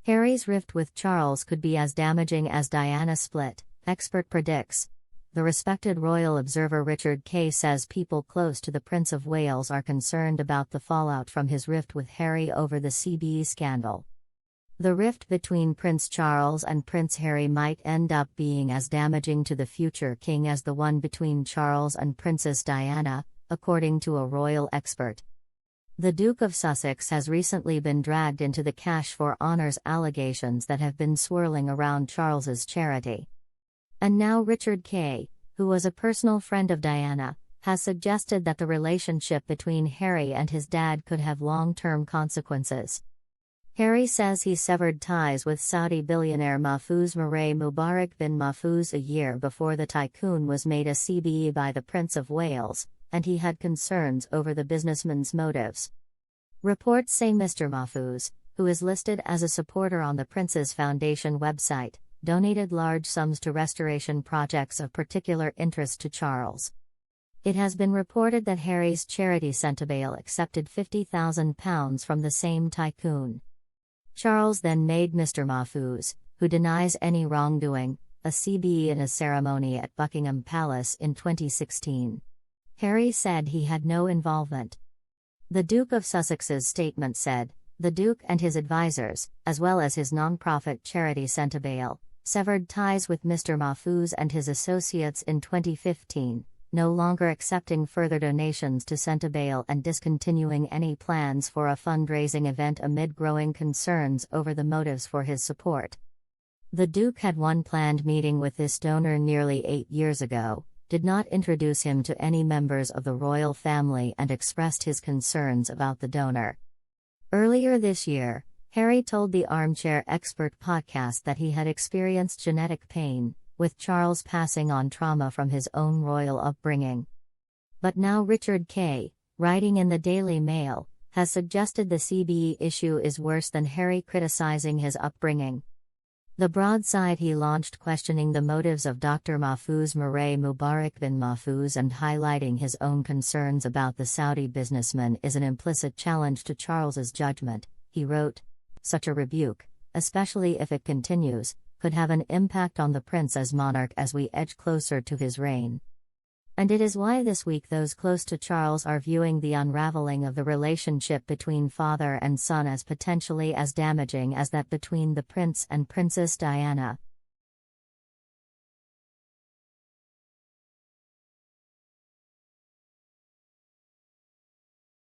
Harry's rift with Charles could be as damaging as Diana's split, expert predicts. The respected royal observer Richard Kay says people close to the Prince of Wales are concerned about the fallout from his rift with Harry over the CBE scandal. The rift between Prince Charles and Prince Harry might end up being as damaging to the future king as the one between Charles and Princess Diana, according to a royal expert. The Duke of Sussex has recently been dragged into the cash for honours allegations that have been swirling around Charles's charity. And now Richard Kay, who was a personal friend of Diana, has suggested that the relationship between Harry and his dad could have long-term consequences. Harry says he severed ties with Saudi billionaire Mahfouz Murray Mubarak bin Mahfouz a year before the tycoon was made a CBE by the Prince of Wales, and he had concerns over the businessman's motives. Reports say Mr. Mahfouz, who is listed as a supporter on the Prince's Foundation website, donated large sums to restoration projects of particular interest to Charles. It has been reported that Harry's charity Centerbale accepted £50,000 from the same tycoon. Charles then made Mr. Mahfouz, who denies any wrongdoing, a CBE in a ceremony at Buckingham Palace in 2016. Harry said he had no involvement. The Duke of Sussex's statement said, "The Duke and his advisors, as well as his non-profit charity Centerbale, severed ties with Mr. Mahfouz and his associates in 2015, no longer accepting further donations to Centerbale and discontinuing any plans for a fundraising event amid growing concerns over the motives for his support." The Duke had one planned meeting with this donor nearly 8 years ago, did not introduce him to any members of the royal family and expressed his concerns about the donor. Earlier this year, Harry told the Armchair Expert podcast that he had experienced genetic pain, with Charles passing on trauma from his own royal upbringing. But now Richard Kay, writing in the Daily Mail, has suggested the CBE issue is worse than Harry criticizing his upbringing. The broadside he launched questioning the motives of Dr. Mahfouz Murray Mubarak bin Mahfouz and highlighting his own concerns about the Saudi businessman is an implicit challenge to Charles's judgment, he wrote. Such a rebuke, especially if it continues, could have an impact on the prince as monarch as we edge closer to his reign. And it is why this week those close to Charles are viewing the unraveling of the relationship between father and son as potentially as damaging as that between the prince and Princess Diana.